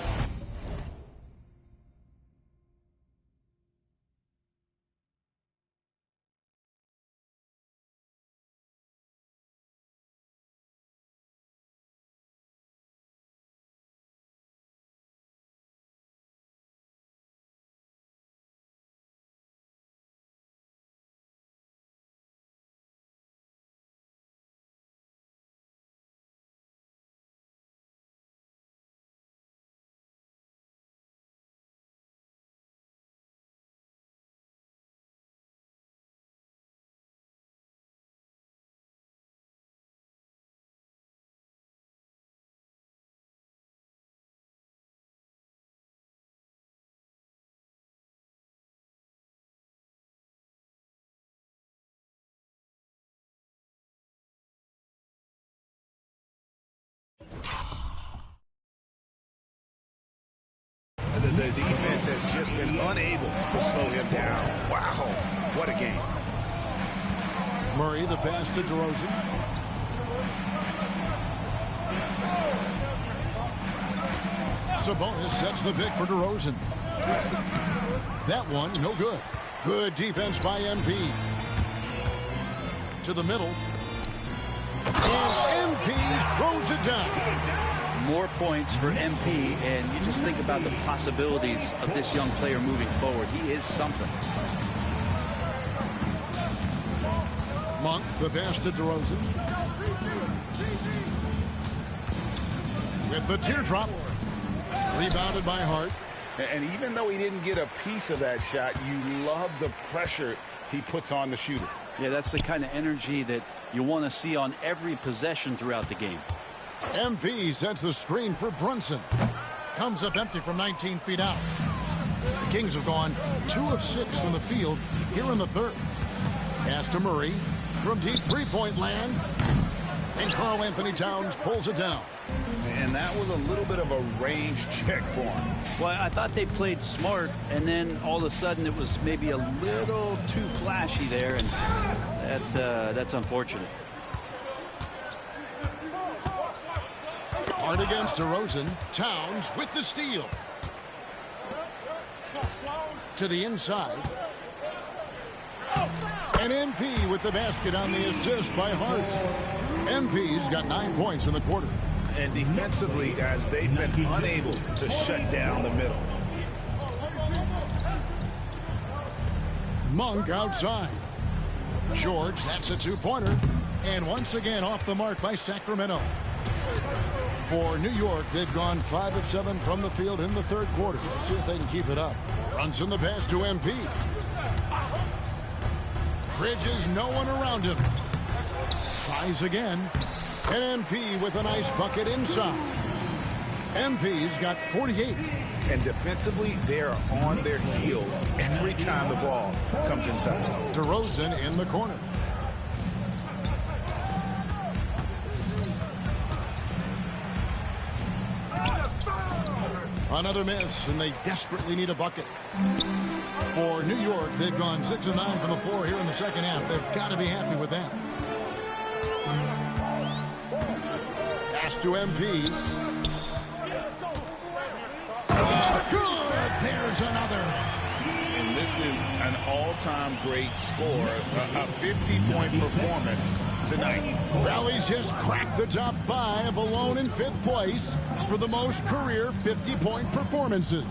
The defense has just been unable to slow him down. Wow, what a game. Murray, the pass to DeRozan. Sabonis sets the pick for DeRozan. That one, no good. Good defense by MP. To the middle. And MP throws it down. More points for MP, and you just think about the possibilities of this young player moving forward. He is something. Monk, the pass to DeRozan. With the teardrop. Rebounded by Hart. And even though he didn't get a piece of that shot, you love the pressure he puts on the shooter. Yeah, that's the kind of energy that you want to see on every possession throughout the game. MP sets the screen for Brunson. Comes up empty from 19 feet out. The Kings have gone 2 of 6 from the field here in the third. Pass to Murray from deep three-point land. And Karl Anthony Towns pulls it down. And that was a little bit of a range check for him. Well, I thought they played smart, and then all of a sudden it was maybe a little too flashy there, and that's unfortunate. Hard against DeRozan. Towns with the steal. To the inside. And MP with the basket on the assist by Hart. MP's got 9 points in the quarter. And defensively, guys, they've been unable to shut down the middle. Monk outside. George, that's a two-pointer. And once again off the mark by Sacramento. For New York, they've gone 5 of 7 from the field in the third quarter. Let's see if they can keep it up. Runs in the pass to MP. Bridges, no one around him. Tries again. And MP with a nice bucket inside. MP's got 48. And defensively, they're on their heels every time the ball comes inside. DeRozan in the corner. Another miss, and they desperately need a bucket. For New York, they've gone 6 of 9 from the floor here in the second half. They've got to be happy with that. Pass to MP. Good! There's another. And this is an all-time great score, a 50-point performance tonight. Rally's just cracked the top 5, alone in 5th place for the most career 50-point performances.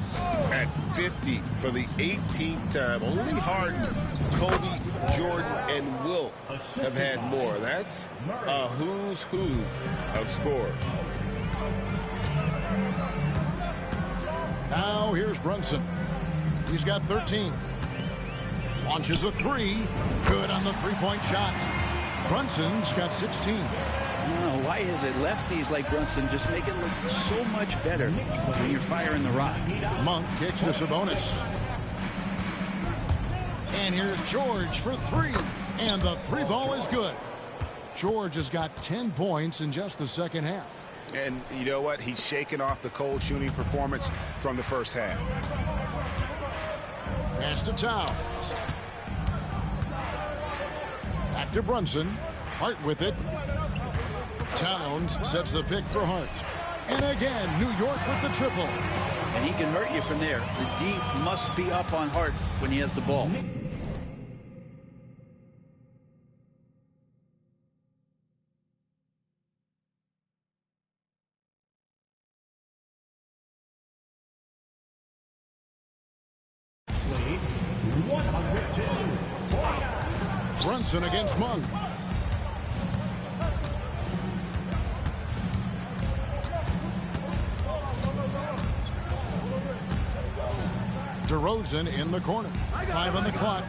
At 50 for the 18th time. Only Harden, Kobe, Jordan, and Wilt have had more. That's a who's who of scores. Now here's Brunson. He's got 13. Launches a 3. Good on the three-point shot. Brunson's got 16. Why is it lefties like Brunson just make it look so much better when you're firing the rock? Monk kicks to Sabonis. And here's George for 3. And the 3 ball is good. George has got 10 points in just the second half. And you know what? He's shaking off the cold shooting performance from the first half. Pass to Towns. Back to Brunson. Hart with it. Towns sets the pick for Hart. And again, New York with the triple. And he can hurt you from there. The D must be up on Hart when he has the ball. Brunson against Monk. DeRozan in the corner. 5 on the clock.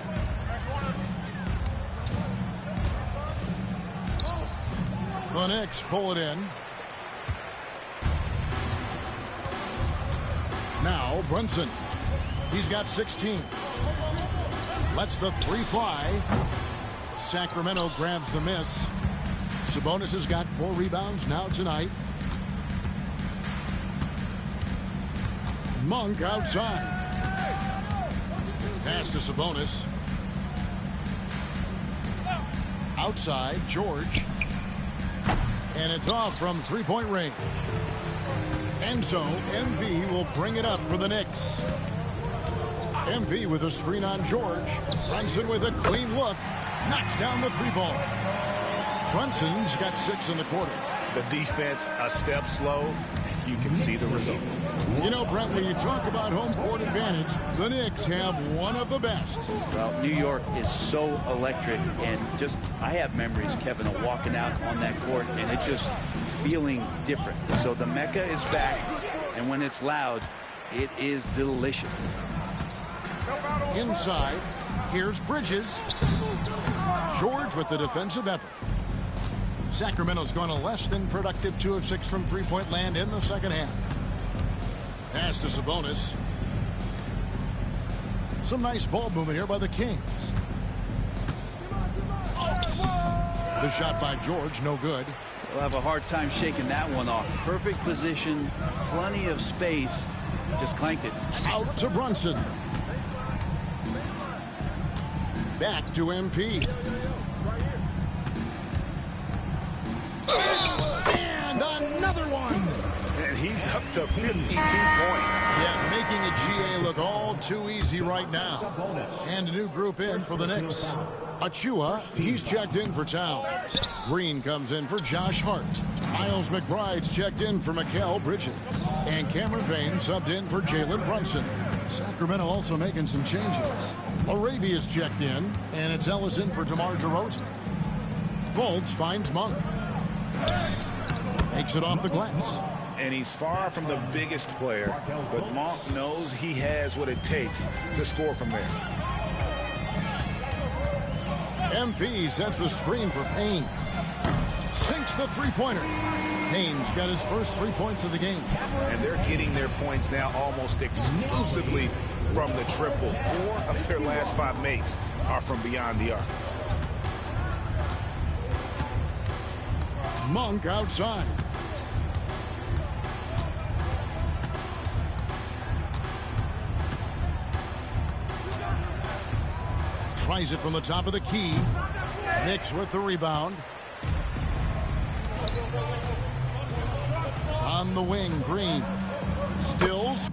The Knicks pull it in. Now Brunson. He's got 16. Lets the 3 fly. Sacramento grabs the miss. Sabonis has got 4 rebounds now tonight. Monk outside. Pass to Sabonis. Outside, George. And it's off from 3-point range. And so, MV will bring it up for the Knicks. MV with a screen on George. Brunson with a clean look. Knocks down the 3 ball. Brunson's got 6 in the quarter. The defense a step slow. You can see the results. You know, Brent, when you talk about home court advantage, the Knicks have one of the best. Well, New York is so electric, and just, I have memories, Kevin, of walking out on that court, and it's just feeling different. So the Mecca is back, and when it's loud, it is delicious. Inside, here's Bridges. George with the defensive effort. Sacramento's gone a less than productive 2 of 6 from 3-point land in the second half. Pass to Sabonis. Some nice ball movement here by the Kings. The shot by George, no good. We'll have a hard time shaking that one off. Perfect position, plenty of space. Just clanked it. Out to Brunson. Back to MP. And another one. And he's up to 52 points. Yeah, making a GA look all too easy right now. And a new group in for the Knicks. Achua, he's checked in for Towns. Green comes in for Josh Hart. Miles McBride's checked in for Mikal Bridges. And Cameron Payne subbed in for Jalen Brunson. Sacramento also making some changes. Arabia's checked in, and it's Ellis in for DeMar DeRozan. Fultz finds Monk. Takes it off the glass. And he's far from the biggest player, but Monk knows he has what it takes to score from there. MP sets the screen for Payne. Sinks the three-pointer. Haynes got his first 3 points of the game. And they're getting their points now almost exclusively from the triple. 4 of their last 5 makes are from beyond the arc. Monk outside. Tries it from the top of the key. Knicks with the rebound. On the wing, Green. Stills.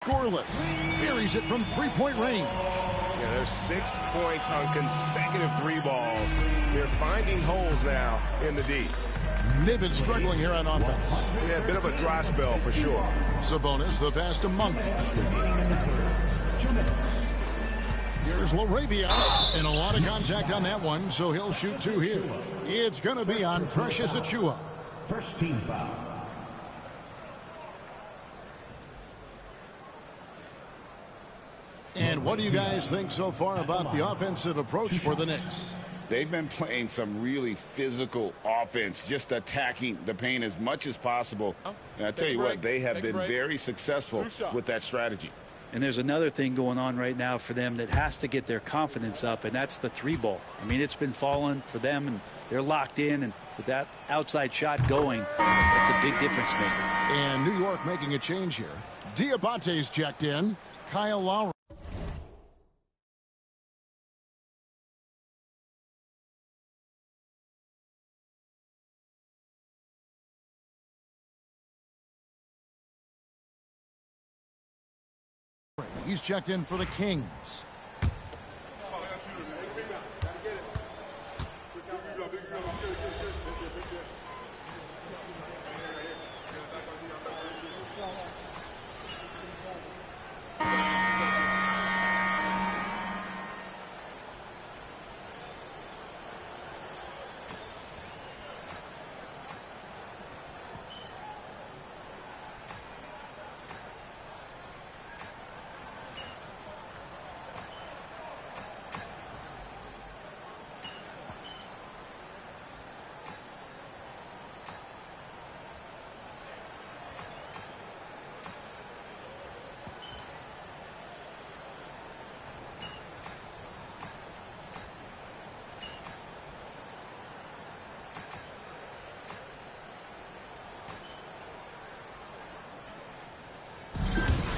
Scoreless. Buries it from three-point range. Yeah, there's 6 points on consecutive 3 balls. They're finding holes now in the D. They've been struggling here on offense. Yeah, a bit of a dry spell for sure. Sabonis, the pass to Monk. Here's LaRavia. And a lot of contact on that one, so he'll shoot 2 here. It's going to be on Precious Achiuwa. First team foul. And what do you guys think so far about the offensive approach for the Knicks? They've been playing some really physical offense, just attacking the paint as much as possible. And I tell you what, they have been very successful with that strategy. And there's another thing going on right now for them that has to get their confidence up, and that's the 3-ball. I mean, it's been falling for them, and they're locked in, and with that outside shot going, that's a big difference maker. And New York making a change here. Diabate's checked in. Kyle Lowry. He's checked in for the Kings.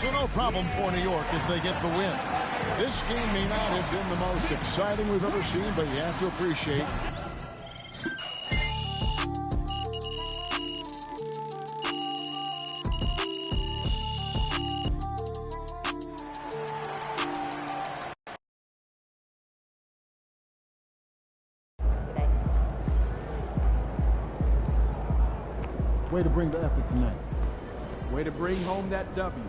So no problem for New York as they get the win. This game may not have been the most exciting we've ever seen, but you have to appreciate way to bring the effort tonight. Way to bring home that W.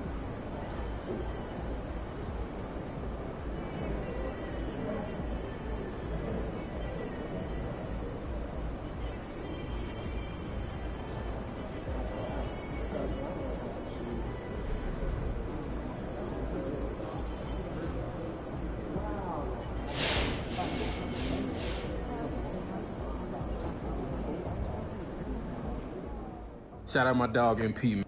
Shout out my dog MP, man.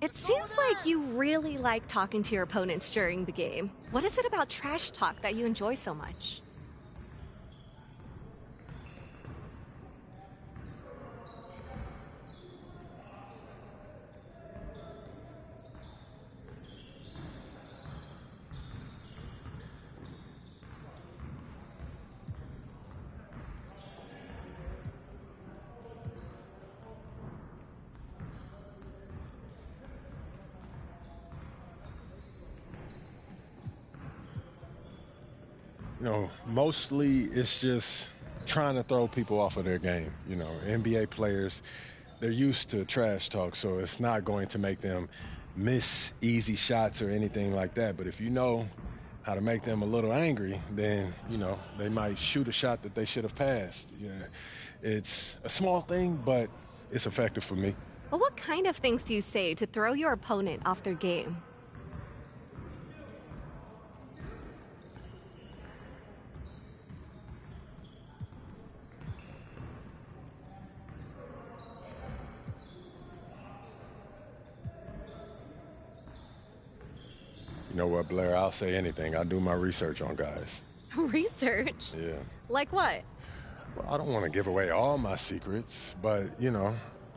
It seems like you really like talking to your opponents during the game. What is it about trash talk that you enjoy so much? You know, mostly it's just trying to throw people off of their game. You know, NBA players, they're used to trash talk, so it's not going to make them miss easy shots or anything like that. But if you know how to make them a little angry, then, you know, they might shoot a shot that they should have passed. Yeah, it's a small thing, but it's effective for me. Well, what kind of things do you say to throw your opponent off their game? You know what, Blair, I'll say anything. I do my research on guys. Research? Yeah. Like what? Well, I don't want to give away all my secrets, but, you know,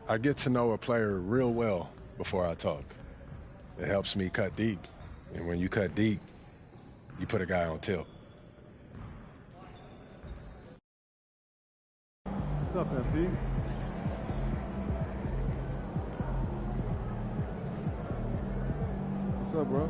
I get to know a player real well before I talk. It helps me cut deep. And when you cut deep, you put a guy on tilt. What's up, MP? What's up, bro?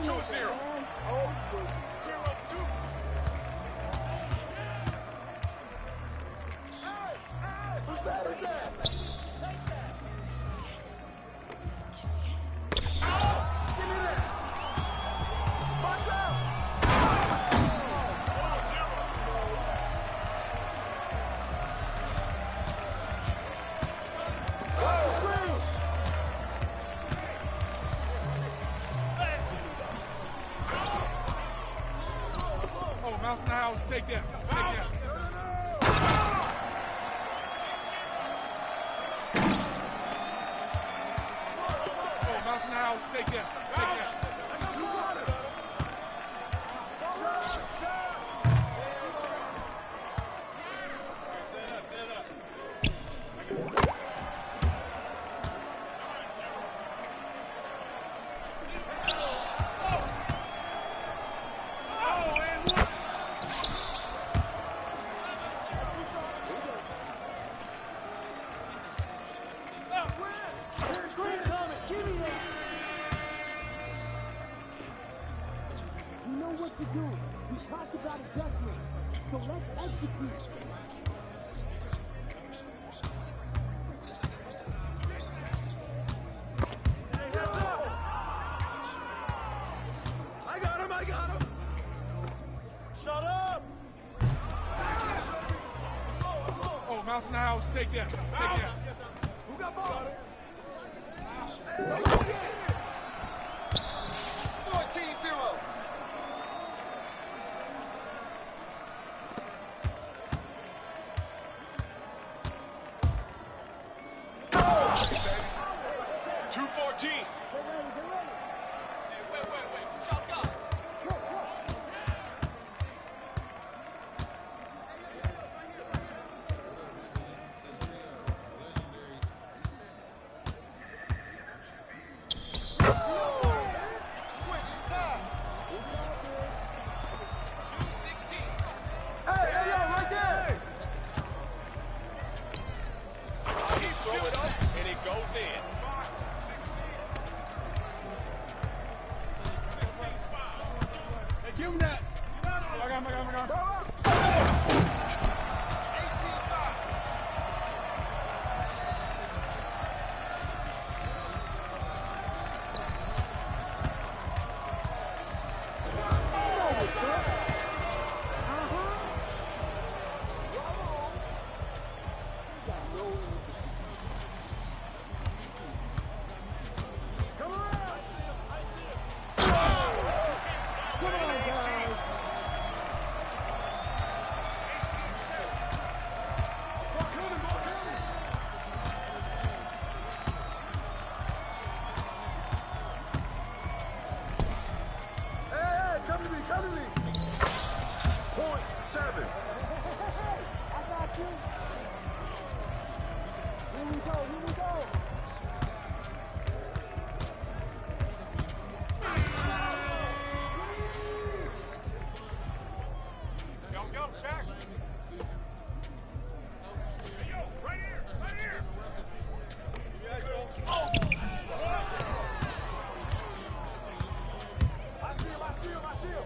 2-0. 0-2. Whose side is that? Give me that. Box out. Watch the screen. Oh, Mouse in the house. Take that. Take that. Oh, Mouse in the house. Take that. Take that. I got him. Shut up. Oh, Mouse in the house. Take that. Take that. Who got ball? 14-0. Give him that. I got him. Come to me. Point 7. I got you. Here we go. Go, check. Hey, yo, right here. Oh! I see him.